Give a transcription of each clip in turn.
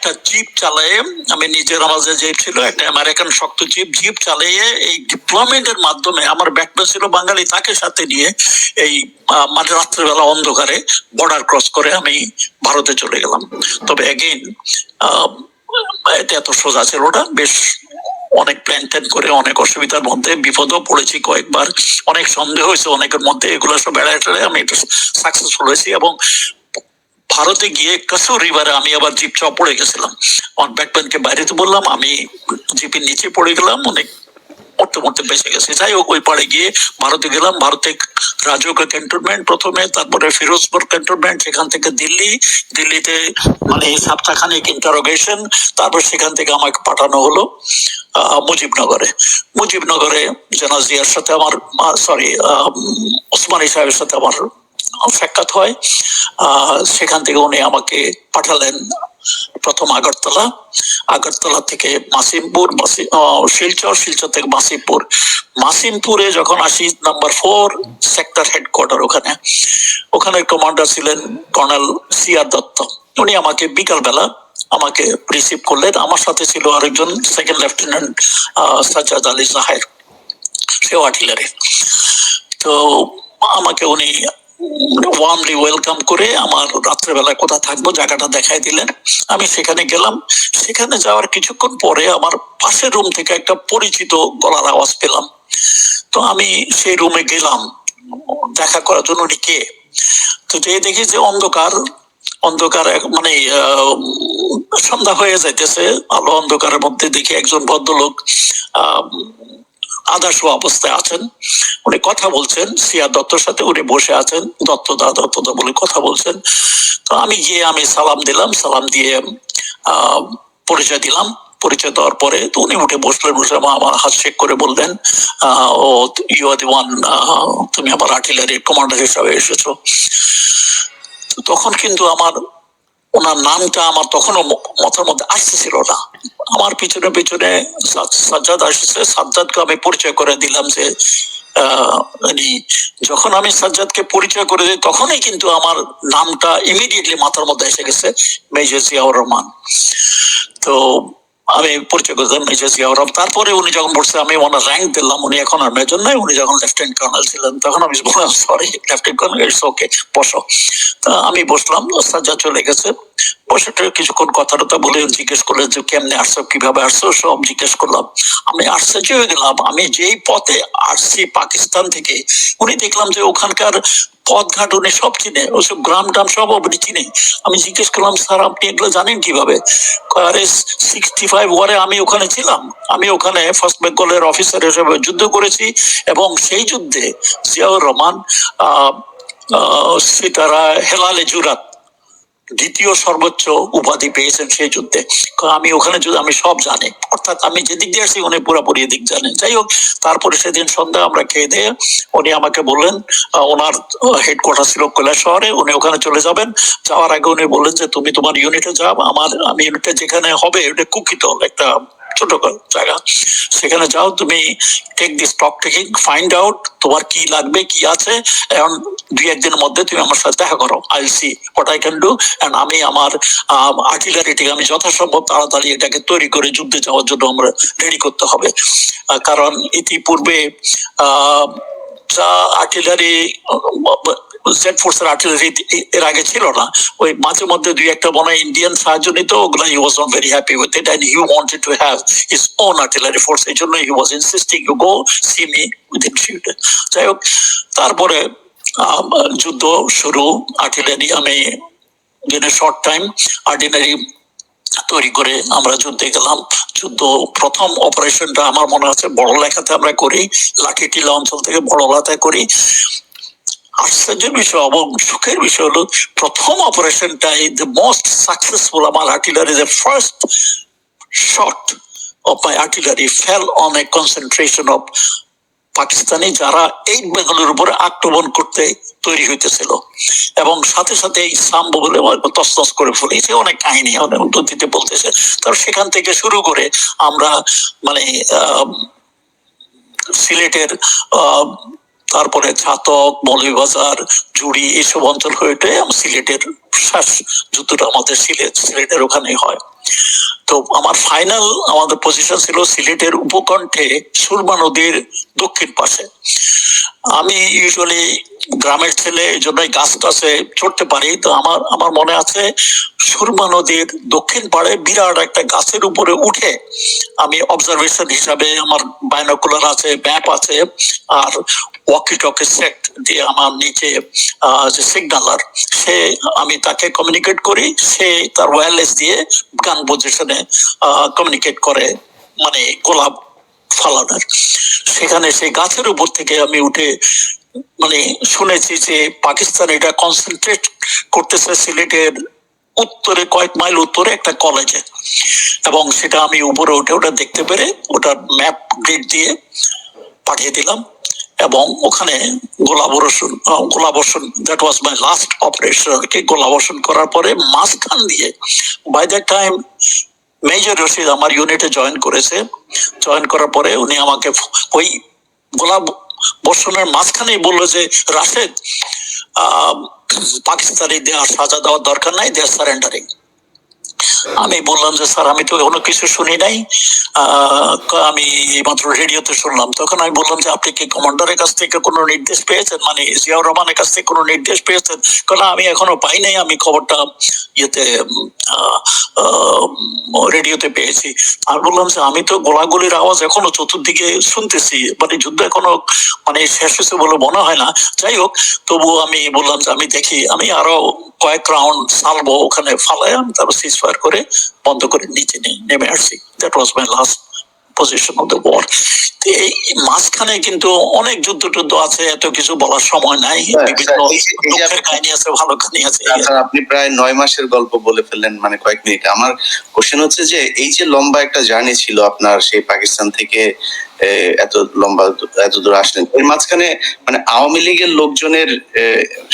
একটা জিপ চালিয়ে, আমি নিজের আমার যে জিপ ছিল একটা আমেরিকান শক্ত জিপ চালিয়ে এই ডিপ্লয়মেন্টের মাধ্যমে আমার ব্যাকপা ছিল বাঙালি, তাকে সাথে নিয়ে এই মানে রাত্রেবেলা অন্ধকারে বর্ডার ক্রস করে আমি ভারতে চলে গেলাম। তবে এগেইন এটা এত সোজা ছিল না, বেশ অনেক প্ল্যান ট্যান করে, অনেক অসুবিধার মধ্যে, বিপদও পড়েছি কয়েকবার, অনেক সন্দেহ হয়েছে অনেকের মধ্যে, এগুলো সব এড়ায় আমি একটু সাকসেসফুল হয়েছি। এবং ভারতে গিয়ে কাসুর রিভারে আমি আবার জিপ চাপ পড়ে গেছিলাম, আমার ব্যাকপ্যানকে বাইরে তো বললাম, আমি জিপের নিচে পড়ে গেলাম, অনেক মরতে মরতে বেঁচে গেছে। যাই হোক, ওই পাড়ে গিয়ে ভারতে গেলাম, ভারতে রাজৌকা ক্যান্টনমেন্ট প্রথমে, তারপরে ফিরোজপুর ক্যান্টনমেন্ট, সেখান থেকে দিল্লিতে মানে সপ্তাহখানেক ইন্টারোগেশন, তারপর সেখান থেকে আমাকে পাঠানো হলো মুজিবনগরে জেনারেল জিয়ার সাথে আমার ওসমানী সাহেবের সাথে আমার সাক্ষাৎ হয়। সেখান থেকে উনি আমাকে পাঠালেন প্রথম আগরতলা থেকে মাসিমপুর, শিলচর থেকে মাসিমপুরে যখন আসি, নাম্বার 4 সেক্টর হেডকোয়ার্টার, ওখানে কমান্ডার ছিলেন কর্নেল সিআর দত্ত। উনি আমাকে বিকালবেলা আমাকে রিসিভ করলেন। আমার সাথে ছিল আরেকজন সেকেন্ড লেফটেন্যান্ট সাজ্জাদ আলী জাহের, সেও আর্টিলারি। তো আমাকে উনি ওয়ার্মলি ওয়েলকাম করে আমার রাত্রেবেলা কোথা থাকবো জায়গাটা দেখাই দিলেন। আমি সেখানে গেলাম। সেখানে যাওয়ার কিছুক্ষণ পরে আমার পাশের রুম থেকে একটা পরিচিত গলার আওয়াজ পেলাম। তো আমি সেই রুমে গেলাম দেখা করার জন্য, উনি কে। তো যে দেখি যে অন্ধকার মানে সন্ধ্যা হয়ে যাইতেছে, আলো অন্ধকারের মধ্যে দেখি একজন ভদ্রলোক আধা শোয়া অবস্থায় আছেন। উনি কথা বলছেন সিয়া দত্তর সাথে, উনি বসে আছেন, দত্তদা বলে কথা বলছেন। তো আমি গিয়ে সালাম দিলাম, সালাম দিয়ে পরিচয় দিলাম। পরিচয় দেওয়ার পরে তো উনি উঠে বসলেন, বসে আমার হাত শেক করে বললেন, ও ইউ আর দি ওয়ান, তুমি আমার আর্টিলারির কমান্ডার হিসাবে এসেছো। তখন কিন্তু ওনার নামটা আমার তখনও মাথার মধ্যে আসতেছিল না। আমার পিছনে পিছনে সাজ্জাদ আসছে, সাজ্জাদকে আমি পরিচয় করে দিলাম যে যখন আমি সাজ্জাদকে পরিচয় করে দিই তখনই কিন্তু আমার নামটা ইমিডিয়েটলি মাথার মধ্যে এসে গেছে, মেজর জিয়াউর রহমান। তো আমি পরিচয় করলাম মেজর জিয়াউর রহমান। তারপরে উনি যখন বলছে, আমি ওনার র্যাঙ্ক দিলাম, উনি এখন আর মেজর নাই, উনি যখন লেফটেন্যান্ট কর্নেল ছিলেন, তখন আমি বললাম sorry lieutenant colonel, it's okay, বসো। তা আমি বসলাম, সাজ্জাদ চলে গেছে। বসে কিছুক্ষণ কথা বলে জিজ্ঞেস করলেন যে কেমনে আসছো, কিভাবে আসছো, সব জিজ্ঞেস করলাম। আমি আশ্চর্য হয়ে গেলাম, আমি যেই পথে আসছি পাকিস্তান থেকে, উনি দেখলাম যে ওখানকার পথঘাট উনি সব চিনে, ওসব গ্রাম টাম সব উনি চিনে। আমি জিজ্ঞেস করলাম, স্যার আপনি এগুলো জানেন কিভাবে? 65 ওয়ারে আমি ওখানে ছিলাম, আমি ওখানে ফার্স্ট বেঙ্গলের অফিসার হিসেবে যুদ্ধ করেছি, এবং সেই যুদ্ধে জিয়াউর রহমান সিতারা হেলালে জুরাত দ্বিতীয় সর্বোচ্চ উপাধি পেয়েছেন সেই যুদ্ধে। আমি ওখানে আমি সব জানি, অর্থাৎ আমি যেদিক দিয়ে আসছি উনি পুরোপুরি এদিক জানেন। যাই হোক, তারপরে সেদিন সন্ধ্যা আমরা খেয়ে দিয়ে উনি আমাকে বললেন, ওনার হেডকোয়ার্টার ছিল কৈলাস শহরে, উনি ওখানে চলে যাবেন। যাওয়ার আগে উনি বললেন যে তুমি তোমার ইউনিটে যাও, আমি ইউনিটে যেখানে হবে ওটা কুকিতল একটা ছোট জায়গা, সেখানে যাও, তুমি take the stock taking, find out তোমার কি লাগবে, কি আছে, এবং 2-1 দিনের মধ্যে তুমি আমার সাথে দেখা করো, I will see what I can do. And আমি আমার আর্টিলারিটিকে আমি যথাসম্ভব তাড়াতাড়ি এটাকে তৈরি করে যুদ্ধে যাওয়ার জন্য আমরা রেডি করতে হবে। কারণ ইতিপূর্বে যা আর্টিলারি জেড ফোর্সের আর্টিলারি এর আগে ছিল না, ওই মাঝে মধ্যে 2-1টা মনে হয় ইন্ডিয়ান সাহায্য নিত, ওগুলা he was not very happy with it, and he wanted to have his own artillery force. এই জন্য he was insisting you go see me within feud. যাই হোক, তারপরে যুদ্ধ শুরু। আর্টিলারি আমি শর্ট টাইম আর্টিলারি তৈরি করে আমরা যুদ্ধে গেলাম। যুদ্ধ প্রথম অপারেশনটা আমার মনে আছে বড় লেখাতে আমরা করি, লাঠিটিলা অঞ্চল থেকে বড়লাতে করি। আশ্চর্যের বিষয় এবং সুখের বিষয় হলো, প্রথম অপারেশনটাই দ্য মোস্ট সাকসেসফুল। আমার artillery, the first shot of my artillery fail on a concentration of Pakistani, যারা 8 বেঙ্গলের উপরে আক্রমণ করতে তৈরি হইতেছিল, এবং সাথে সাথে এই সাম্ব বলে তসতস করে ফেলেছে। অনেক কাহিনী অনেক উদ্ধৃতিতে বলতেছে। তার সেখান থেকে শুরু করে আমরা মানে সিলেটের তারপরে ছাতক, মৌলভীবাজার, জুড়ি এইসব অঞ্চল হয়ে সিলেটের শেষ যুদ্ধটা আমাদের সিলেটের ওখানে হয়। তো আমার ফাইনাল আমাদের পজিশন ছিল সিলেটের উপকণ্ঠে সুরমা নদীর দক্ষিণ পাশে। আমি ইউজুয়ালি গ্রামের ছেলে, এই জন্যই গাছ টাছে চড়তে পারি। তো আমার আমার মনে আছে সুরমা নদীর দক্ষিণ পাড়ে বিরাট একটা গাছের উপরে উঠে আমি অবজারভেশন হিসাবে, আমার বাইনোকুলার আছে, ম্যাপ আছে, আর ওয়াকি টকি সেট দিয়ে আমার নিচে যে সিগনালার, সে আমি তাকে কমিউনিকেট করি, সে তার ওয়্যারলেস দিয়ে গান পজিশনে কমিউনিকেট করে, মানে গোলাপ ফালানোর। সেখানে সেই গাছের উপর থেকে আমি উঠে মানে শুনেছি যে পাকিস্তান এটা কনসেন্ট্রেট করতেছে সিলেটের উত্তরে, কয়েক মাইল উত্তরে একটা কলেজে, এবং সেটা আমি উপরে উঠে ওটা দেখতে পেরে ওটার ম্যাপ গ্রিড দিয়ে পাঠিয়ে দিলাম। এবং ওখানে গোলাবর্ষণ that was my last operation আর কি। গোলাবর্ষণ করার পরে মাঝখান দিয়ে, by that time major Rashid আমার ইউনিটে জয়েন করেছে। জয়েন করার পরে উনি আমাকে ওই গোলাপ বর্ষণের মাঝখানেই বললো যে রাশেদ, পাকিস্তানি দেওয়ার সাজা দেওয়ার দরকার নাই, দে আর সারেন্ডারিং। আমি বললাম যে স্যার আমি তো কোনো কিছু শুনি নাই, আমি মাত্র রেডিওতে শুনলাম। তখন আমি বললাম যে আপনি কি কমান্ডারের কাছ থেকে কোনো নির্দেশ পেয়েছেন, মানে জিয়াউর রহমানের কাছ থেকে কোনো নির্দেশ পেয়েছেন? কারণ আমি এখনো পাই নাই, আমি খবরটা ইয়েতে রেডিওতে পেয়েছি। আমি বললাম যে আমি তো গোলাগুলির আওয়াজ এখনো চতুর্দিকে শুনতেছি, মানে যুদ্ধ এখনো মানে শেষ হয়েছে বলে মনে হয় না। যাই হোক, তবুও আমি বললাম যে আমি দেখি, আমি আরো কয়েক রাউন্ড সালবো ওখানে ফালাই, আমি তারপর সিজ ফায়ার করে বন্ধ করে নিচে নেমে আসছি। That was my last position of the war. এই মাঝখানে কিন্তু অনেক যুদ্ধ টুদ্ধ আছে, এত কিছু বলার সময় নাই। বিভিন্ন দুঃখের কাহিনী আছে, ভালো কাহিনী আছে। আপনি প্রায় 9 মাসের গল্প বলে ফেললেন মানে কয়েক মিনিটে। আমার কোশ্চেন হচ্ছে যে এই যে লম্বা একটা জার্নি ছিল আপনার, সেই পাকিস্তান থেকে এত লম্বা এত দূর আসলেন, এর মাঝখানে মানে আওয়ামী লীগের লোকজনের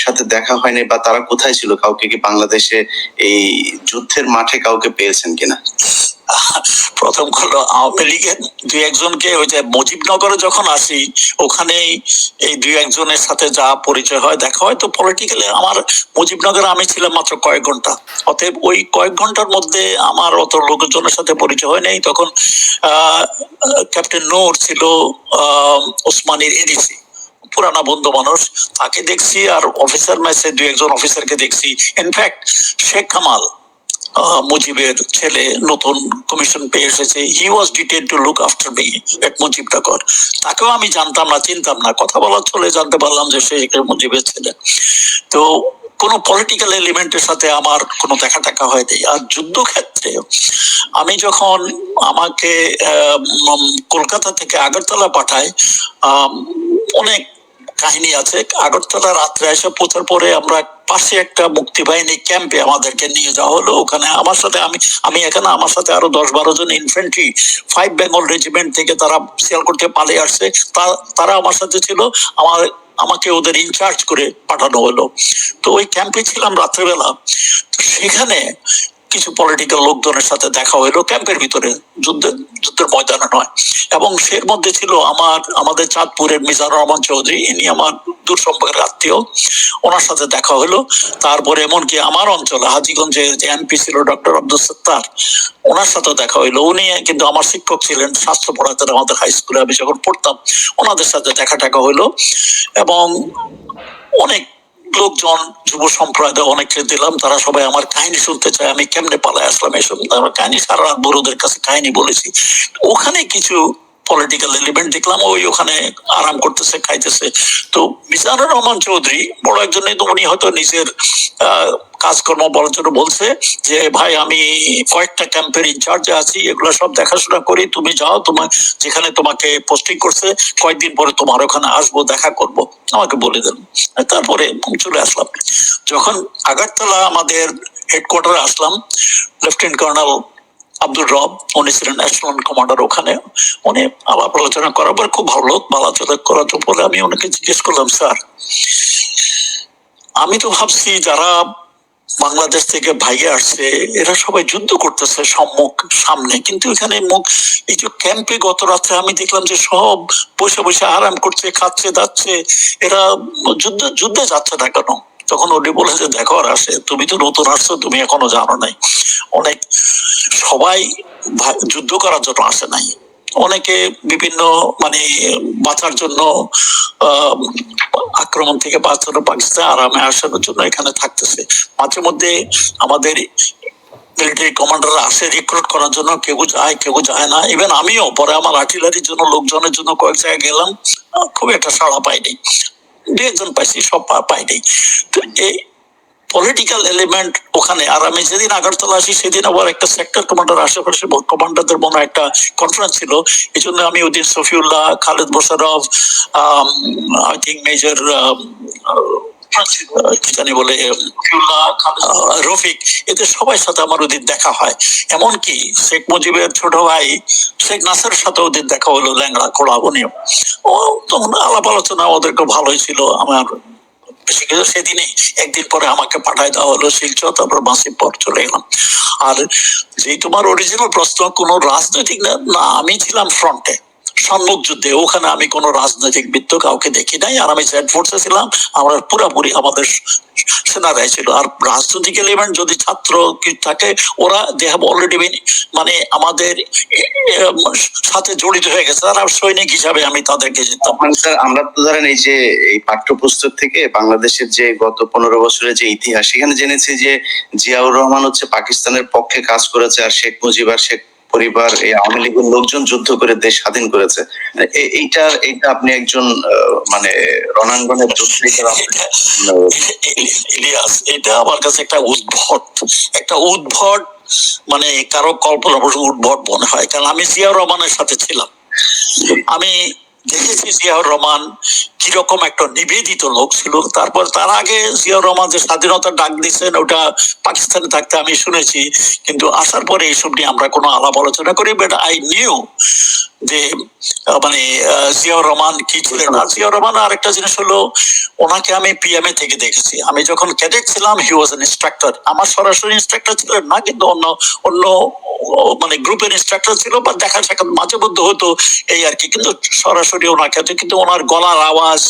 সাথে দেখা হয়নি, বা তারা কোথায় ছিল? কাউকে কি বাংলাদেশে এই যুদ্ধের মাঠে কাউকে পেয়েছেন কিনা? প্রথম হলো আওয়ামী লীগের দুই একজনকে, ওই যে মুজিবনগরে যখন আসি ওখানেই এই দুই একজনের সাথে যা পরিচয় হয়, দেখা হয়। তো পলিটিক্যালি আমার মুজিবনগরে আমি ছিলাম মাত্র কয়েক ঘন্টা, অতএব ওই কয়েক ঘন্টার মধ্যে আমার অত লোকজনের সাথে পরিচয় হয় নাই। তখন ক্যাপ্টেন নূর ছিল ওসমানীর এডিসি, পুরানা বন্ধু মানুষ, তাকে দেখছি। আর অফিসার ম্যাচে দুই একজন অফিসারকে দেখছি। ইনফ্যাক্ট শেখ কামাল, মুজিবের ছেলে, নতুন কমিশন পেয়ে এসেছে, হি ওয়াজ ডিটেড to look after me at Mujibnagar. তাকেও আমি জানতাম না, চিনতাম না, কথা বলার চলে জানতে পারলাম যে সে মুজিবের ছেলে। তো কোনো পলিটিক্যাল এলিমেন্টের সাথে আমার কোনো দেখা টাকা হয়নি। আর যুদ্ধক্ষেত্রে আমি যখন, আমাকে কলকাতা থেকে আগরতলা পাঠায়, অনেক কাহিনী আছে। আগরতলা রাত্রে এসে পৌঁছার পরে আমরা পাশে একটা মুক্তিবাহিনী ক্যাম্পে আমাদেরকে নিয়ে যাওয়া হলো। ওখানে আমার সাথে আমি এখানে আমার সাথে আরো 10-12 জন ইনফ্যান্ট্রি 5 বেঙ্গল রেজিমেন্ট থেকে তারা সিয়ালকোট থেকে পালিয়ে আসছে, তারা আমার সাথে ছিল। আমাকে ওদের ইনচার্জ করে পাঠানো হলো। তো ওই ক্যাম্পে ছিলাম রাত্রেবেলা। সেখানে কিছু পলিটিক্যাল লোকজনের সাথে দেখা হইলো ক্যাম্পের ভিতরে, যুদ্ধের ময়দানে নয়। এবং সের মধ্যে ছিল আমাদের চাঁদপুরের মিজানুর রহমান চৌধুরী, ইনি আমার দূর সম্পর্কের আত্মীয়, ওনার সাথে দেখা হলো। তারপরে এমনকি আমার অঞ্চলে হাজীগঞ্জের যে এমপি ছিল ডক্টর আব্দুল সত্তার, ওনার সাথে দেখা হইলো। উনি কিন্তু আমার শিক্ষক ছিলেন, স্বাস্থ্য পড়াতেন আমাদের হাই স্কুলে আমি যখন পড়তাম। ওনাদের সাথে দেখা টাকা হইলো। এবং অনেক লোকজন, যুব সম্প্রদায় অনেককে দিলাম, তারা সবাই আমার কাহিনী শুনতে চায়, আমি কেমনে পালায় আসলাম এসব আমার কাহিনী। সারা রাত বড়দের কাছে কাহিনী বলেছি। ওখানে কিছু পলিটিক্যাল এলিমেন্ট দেখলাম, ওখানে আরাম করতেছে, খাইতেছে। তো মিজানুর রহমান চৌধুরী বড় একজন, তো উনি হয়তো নিজের কাজকর্ম বলার জন্য বলছে যে ভাই আমি কয়েকটা ক্যাম্পের ইনচার্জে আছি, এগুলো সব দেখাশোনা করি, তুমি যাও, তোমার যেখানে তোমাকে পোস্টিং করছে কয়েকদিন পরে তোমার ওখানে আসবো, দেখা করব, আমাকে বলে দেন। তারপরে চলে আসলাম। যখন আগরতলা আমাদের হেডকোয়ার্টারে আসলাম, লেফটেন্যান্ট কর্নেল আব্দুর রব, উনি ছিলেন ন্যাশনাল কমান্ডার ওখানে। উনি আলাপ আলোচনা করার পর খুব ভালো লোক, আলোচনা করার পরে আমি ওনাকে জিজ্ঞেস করলাম, স্যার আমি তো ভাবছি যারা বাংলাদেশ থেকে ভাইগে আসছে এরা সবাই যুদ্ধ করতেছে সামনে, কিন্তু এখানে এই যে ক্যাম্পে গত রাত্রে আমি দেখলাম যে সব বসে বসে আরাম করছে, খাচ্ছে, যাচ্ছে, এরা যুদ্ধে যাচ্ছে না কেন? তখন উনি বলে যে দেখো আসে, তুমি তো নতুন আসছো, তুমি এখনো জানো নাই, অনেক সবাই যুদ্ধ করার জন্য আসে নাই, অনেকে বিভিন্ন মানে বাঁচার জন্য আক্রমণ থেকে বাঁচানো, পাকিস্তান আরামে আসার জন্য এখানে থাকতেছে। মাঝে মধ্যে আমাদের মিলিটারি কমান্ডাররা আসে রিক্রুট করার জন্য, কেউ যায় কেউ যায় না। ইভেন আমিও পরে আমার আর্টিলারির জন্য লোকজনের জন্য কয়েক জায়গায় গেলাম, খুব একটা সাড়া পাইনি, দু একজন পাইছি, সব পাইনি। তো এই পলিটিক্যাল এলিমেন্ট ওখানে। আর আমি যেদিন আগরতলা আসি সেদিন আবার একটা সেক্টর কমান্ডার আশেপাশে কমান্ডারদের মনে একটা কনফারেন্স ছিল, এই জন্য আমি ওদিন Shafiullah, Khaled Mosharraf, I think major কি জানি বলে রফিক, এদের সবার সাথে আমার ওদিন দেখা হয়। এমনকি শেখ মুজিবের ছোট ভাই শেখ নাসেরের সাথে ওদিন দেখা হলো, ল্যাংড়া খোড়া, উনিও। ও তখন আলাপ আলোচনা ওদেরকে ভালোই ছিল। আমার সেদিনই একদিন পরে আমাকে পাঠায় দেওয়া হলো শিলচর, তারপর মাসিম পর চলে গেলাম। আর যে তোমার অরিজিনাল প্রশ্ন, কোন রাজনৈতিক না, আমি ছিলাম ফ্রন্টে সম্মুখ যুদ্ধে, ওখানে আমি কোনো রাজনৈতিক বৃত্ত কাউকে দেখি নাই। আর আমি জেড ফোর্সে ছিলাম, আমরা পুরাপুরি আমাদের সেনারাই ছিল। আর রাজনৈতিক এলিমেন্ট যদি ছাত্র কি থাকে, ওরা দে হ্যাভ অলরেডি বিন মানে আমাদের সাথে জড়িত হয়ে গেছে, তারা সৈনিক হিসাবে আমি তাদেরকে যেতাম। স্যার আমরা তো ধরেন এই যে এই পাঠ্যপুস্তক থেকে বাংলাদেশের যে গত 15 বছরের যে ইতিহাস, সেখানে জেনেছি যে জিয়াউর রহমান হচ্ছে পাকিস্তানের পক্ষে কাজ করেছে, আর শেখ মুজিব আর শেখ পরিবার, এই আওয়ামী লীগের লোকজন যুদ্ধ করে দেশ স্বাধীন করেছে। এইটা আপনি একজন মানে রণাঙ্গনের যোদ্ধা ইলিয়াস, এটা আমার কাছে একটা উদ্ভট মানে কারো কল্পনা উদ্ভট মনে হয়। কারণ আমি জিয়াউর রহমানের সাথে ছিলাম, আমি দেখেছি জিয়াউর রহমান কিরকম একটা নিবেদিত লোক ছিল। তারপর তার আগে জিয়াউর রহমান যে স্বাধীনতার ডাক দিচ্ছেন, ওটা পাকিস্তানে থাকতে আমি শুনেছি, কিন্তু আসার পরে এইসব নিয়ে আমরা কোনো আলাপ আলোচনা করি। বাট আই নিউ যে মানে জিয়াউর রহমান কি ছিলেন। আর জিয়াউর রহমান আরেকটা জিনিস হলো, ওনাকে আমি পিএমএ থেকে দেখেছি। আমি যখন ক্যাডেট ছিলাম, হি ওয়াজ এন ইনস্ট্রাক্টর। আমার সরাসরি ইনস্ট্রাক্টর ছিলেন না, কিন্তু অন্য মানে গ্রুপের ইনস্ট্রাক্টর ছিল, বা দেখা সাক্ষাৎ মাঝে মধ্যে হতো, এই আর কি। কিন্তু সরাসরি ওনাকে, কিন্তু ওনার গলার আওয়াজ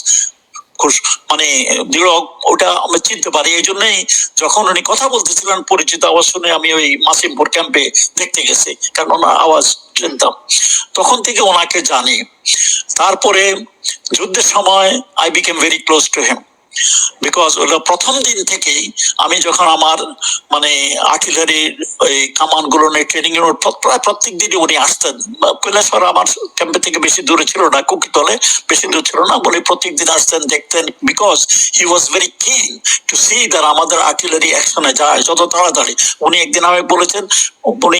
মানে দৃঢ়, ওটা আমি চিনতে পারি। এই জন্যই যখন উনি কথা বলতেছিলেন, পরিচিত আওয়াজ শুনে আমি ওই মাসিমপুর ক্যাম্পে দেখতে গেছি, কারণ ওনার আওয়াজ চিনতাম, তখন থেকে ওনাকে জানি। তারপরে যুদ্ধের সময় I became very close to him, because ওটা প্রথম দিন থেকেই আমি যখন আমার মানে আর্টিলারির ওই কামান গুলো নিয়ে ট্রেনিং এর প্রায় প্রত্যেক দিনই উনি আসতেন। কৈলাসহর আমার ক্যাম্পে থেকে বেশি দূরে ছিল না, কুকিতলে বেশি দূর ছিল না বলে প্রত্যেক দিন আসতেন, দেখতেন। বিকজ হি ওয়াজ ভেরি কিন টু সি দ্যাট আমাদের আর্টিলারি অ্যাকশনে যায় যত তাড়াতাড়ি। উনি একদিন আমাকে বলেছেন, উনি